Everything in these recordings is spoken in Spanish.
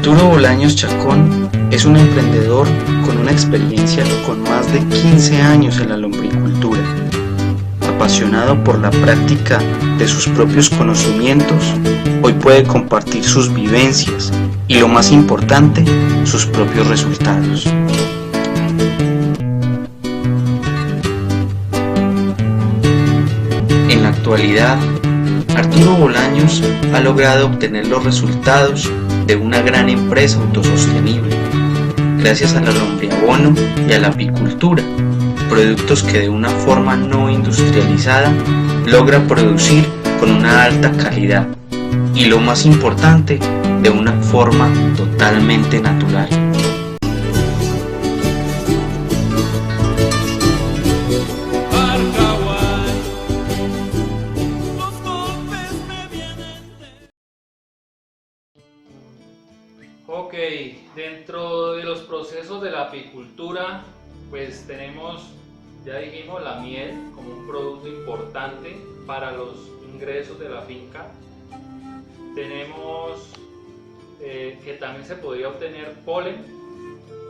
Arturo Bolaños Chacón es un emprendedor con una experiencia con más de 15 años en la lombricultura. Apasionado por la práctica de sus propios conocimientos, hoy puede compartir sus vivencias y, lo más importante, sus propios resultados. En la actualidad, Arturo Bolaños ha logrado obtener los resultados de una gran empresa autosostenible, gracias a la lombriabono y a la apicultura, productos que de una forma no industrializada logra producir con una alta calidad y, lo más importante, de una forma totalmente natural. Ok, dentro de los procesos de la apicultura, pues tenemos, ya dijimos, la miel como un producto importante para los ingresos de la finca. Tenemos que también se podría obtener polen,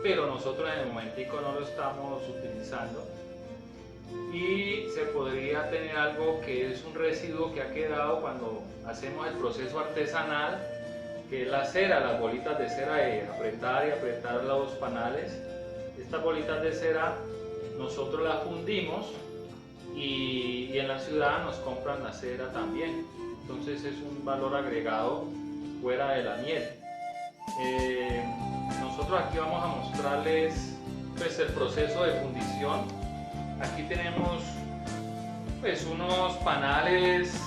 pero nosotros en el momentico no lo estamos utilizando. Y se podría tener algo que es un residuo que ha quedado cuando hacemos el proceso artesanal, que es la cera, las bolitas de cera de apretar y apretar los panales. Estas bolitas de cera nosotros las fundimos y en la ciudad nos compran la cera también. Entonces es un valor agregado fuera de la miel. Nosotros aquí vamos a mostrarles pues el proceso de fundición. Aquí tenemos pues unos panales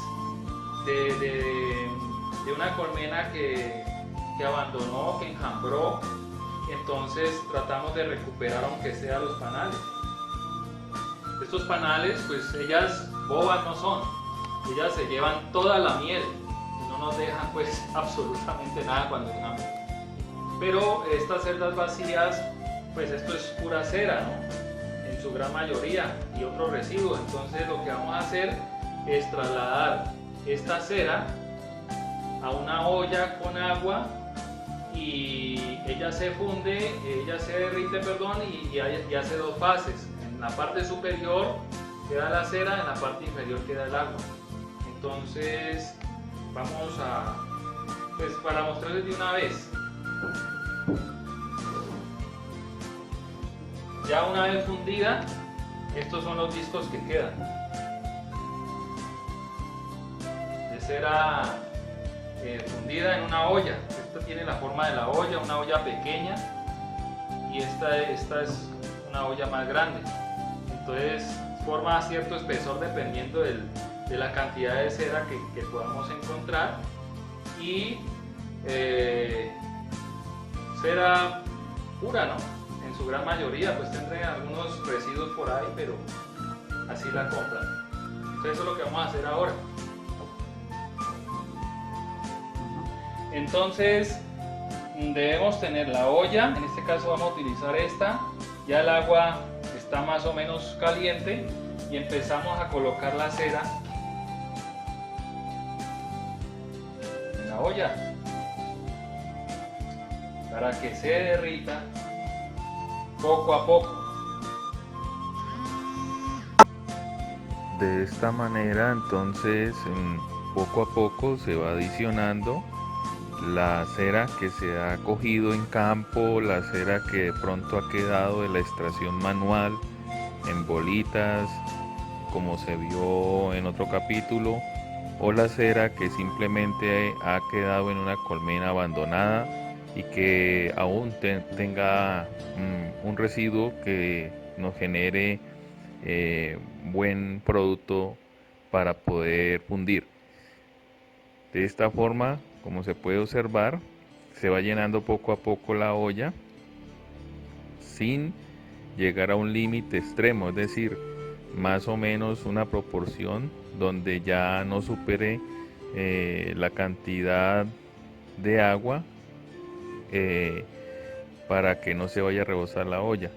de una colmena que abandonó, que enjambró. Entonces tratamos de recuperar aunque sea los panales. Estos panales, pues ellas bobas no son, ellas se llevan toda la miel y no nos dejan pues absolutamente nada cuando enjambran. Pero estas celdas vacías, pues esto es pura cera, ¿no? En su gran mayoría, y otros residuos. Entonces lo que vamos a hacer es trasladar esta cera a una olla con agua y ella se funde, ella se derrite, y hace dos fases. En la parte superior queda la cera, en la parte inferior queda el agua. Entonces vamos a, pues para mostrarles de una vez. Ya una vez fundida, estos son los discos que quedan de cera fundida en una olla. Esta tiene la forma de la olla, una olla pequeña, y esta es una olla más grande. Entonces forma cierto espesor dependiendo de la cantidad de cera que podamos encontrar, y cera pura, ¿no? En su gran mayoría, pues tendré algunos residuos por ahí, pero así la compran. Entonces eso es lo que vamos a hacer ahora. Entonces debemos tener la olla, en este caso vamos a utilizar esta. Ya el agua está más o menos caliente y empezamos a colocar la cera en la olla para que se derrita poco a poco. De esta manera, entonces, poco a poco se va adicionando la cera que se ha cogido en campo, la cera que de pronto ha quedado de la extracción manual en bolitas, como se vio en otro capítulo, o la cera que simplemente ha quedado en una colmena abandonada y que aún tenga un residuo que nos genere buen producto para poder fundir. De esta forma, como se puede observar, se va llenando poco a poco la olla sin llegar a un límite extremo, es decir, más o menos una proporción donde ya no supere la cantidad de agua para que no se vaya a rebosar la olla.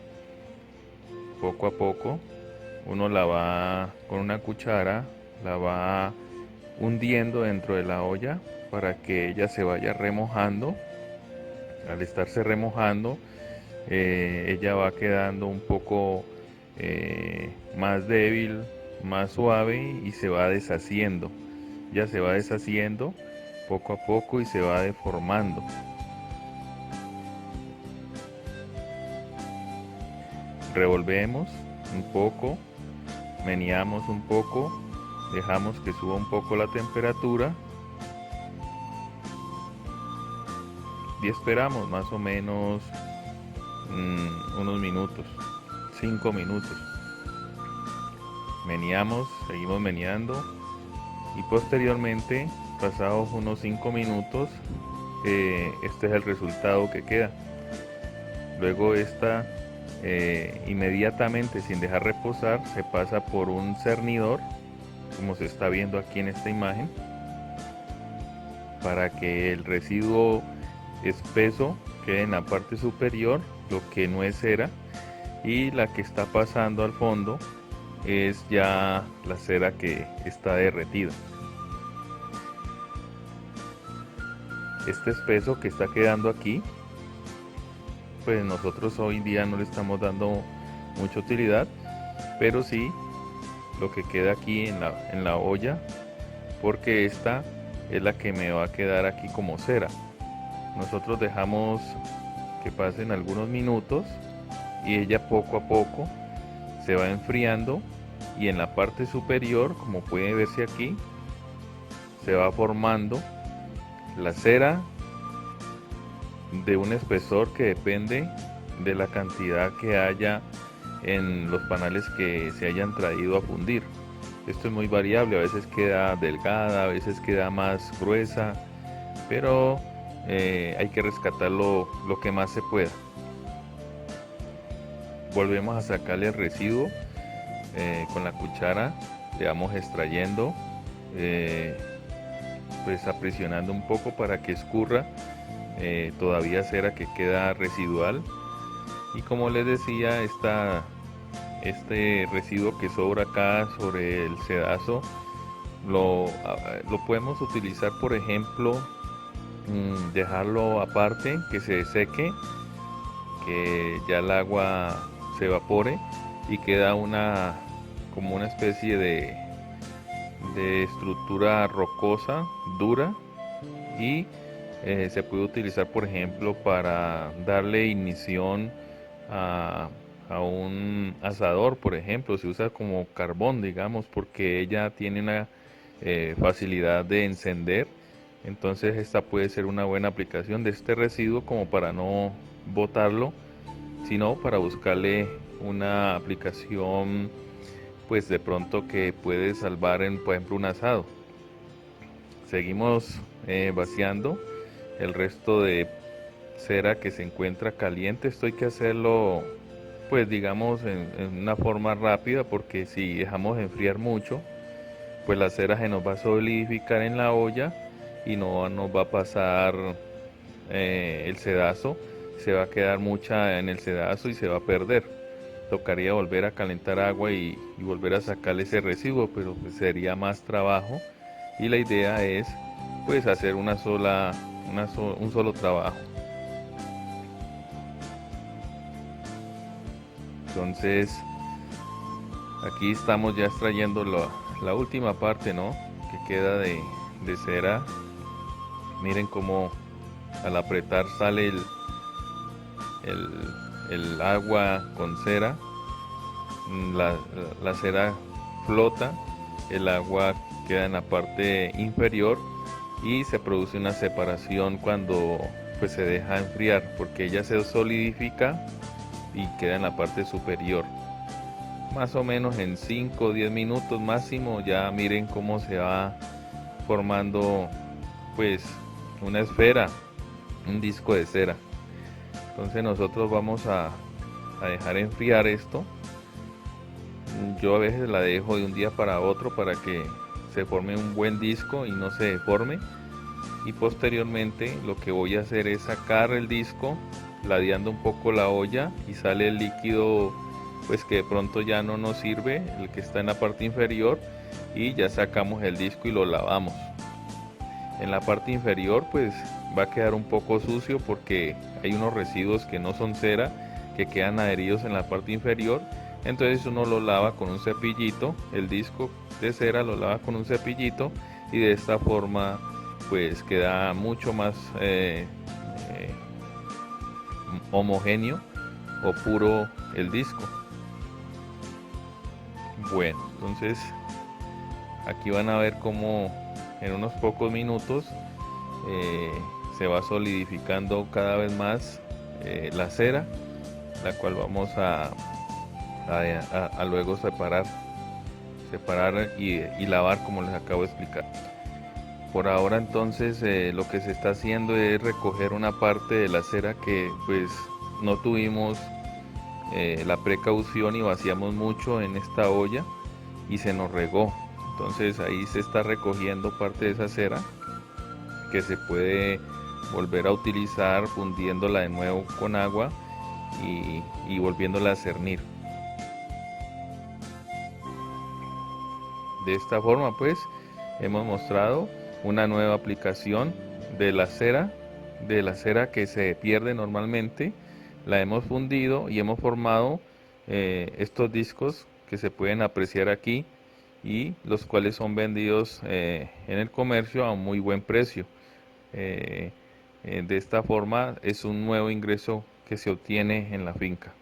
Poco a poco uno la va con una cuchara, la va hundiendo dentro de la olla para que ella se vaya remojando al estarse remojando, ella va quedando un poco más débil, más suave y se va deshaciendo. Ya se va deshaciendo poco a poco y se va deformando. Revolvemos un poco, meneamos un poco, dejamos que suba un poco la temperatura y esperamos más o menos unos minutos, 5 minutos. Meneamos, seguimos meneando y posteriormente, pasados unos 5 minutos, este es el resultado que queda. Luego esta inmediatamente, sin dejar reposar, se pasa por un cernidor, como se está viendo aquí en esta imagen, para que el residuo espeso quede en la parte superior, lo que no es cera, y la que está pasando al fondo es ya la cera que está derretida. Este espeso que está quedando aquí, pues nosotros hoy día no le estamos dando mucha utilidad, pero sí lo que queda aquí en la olla, porque esta es la que me va a quedar aquí como cera. Nosotros dejamos que pasen algunos minutos y ella poco a poco se va enfriando, y en la parte superior, como puede verse aquí, se va formando la cera de un espesor que depende de la cantidad que haya en los panales que se hayan traído a fundir. Esto es muy variable, a veces queda delgada, a veces queda más gruesa, pero hay que rescatar lo que más se pueda. Volvemos a sacarle el residuo con la cuchara, le vamos extrayendo, pues aprisionando un poco para que escurra todavía cera que queda residual. Y como les decía, este residuo que sobra acá sobre el sedazo lo podemos utilizar, por ejemplo, dejarlo aparte, que se seque, que ya el agua se evapore y queda como una especie de estructura rocosa, dura, y se puede utilizar, por ejemplo, para darle ignición a un asador. Por ejemplo, se usa como carbón, digamos, porque ella tiene una facilidad de encender. Entonces esta puede ser una buena aplicación de este residuo, como para no botarlo, sino para buscarle una aplicación, pues de pronto que puede salvar por ejemplo, un asado. Seguimos vaciando el resto de cera que se encuentra caliente. Esto hay que hacerlo, pues digamos, en una forma rápida, porque si dejamos enfriar mucho, pues la cera se nos va a solidificar en la olla y no nos va a pasar el sedazo. Se va a quedar mucha en el sedazo y se va a perder. Tocaría volver a calentar agua y volver a sacarle ese residuo, pero pues sería más trabajo, y la idea es pues hacer un solo trabajo. Entonces aquí estamos ya extrayendo la última parte, ¿no?, que queda de cera. Miren cómo al apretar sale el agua con cera, la cera flota, el agua queda en la parte inferior y se produce una separación cuando pues se deja enfriar, porque ella se solidifica y queda en la parte superior. Más o menos en 5 o 10 minutos máximo, ya miren cómo se va formando pues una esfera, un disco de cera. Entonces nosotros vamos a dejar enfriar esto. Yo a veces la dejo de un día para otro para que se forme un buen disco y no se deforme. Y posteriormente lo que voy a hacer es sacar el disco, ladeando un poco la olla, y sale el líquido pues que de pronto ya no nos sirve, el que está en la parte inferior, y ya sacamos el disco y lo lavamos. En la parte inferior pues va a quedar un poco sucio porque hay unos residuos que no son cera que quedan adheridos en la parte inferior. Entonces uno lo lava con un cepillito, el disco de cera lo lava con un cepillito y de esta forma pues queda mucho más homogéneo o puro el disco. Bueno, entonces aquí van a ver cómo en unos pocos minutos se va solidificando cada vez más la cera, la cual vamos a luego separar y lavar, como les acabo de explicar. Por ahora entonces lo que se está haciendo es recoger una parte de la cera que pues no tuvimos la precaución y vaciamos mucho en esta olla y se nos regó. Entonces ahí se está recogiendo parte de esa cera que se puede volver a utilizar fundiéndola de nuevo con agua y volviéndola a cernir. De esta forma pues hemos mostrado una nueva aplicación de la cera que se pierde normalmente. La hemos fundido y hemos formado estos discos que se pueden apreciar aquí y los cuales son vendidos en el comercio a un muy buen precio. De esta forma es un nuevo ingreso que se obtiene en la finca.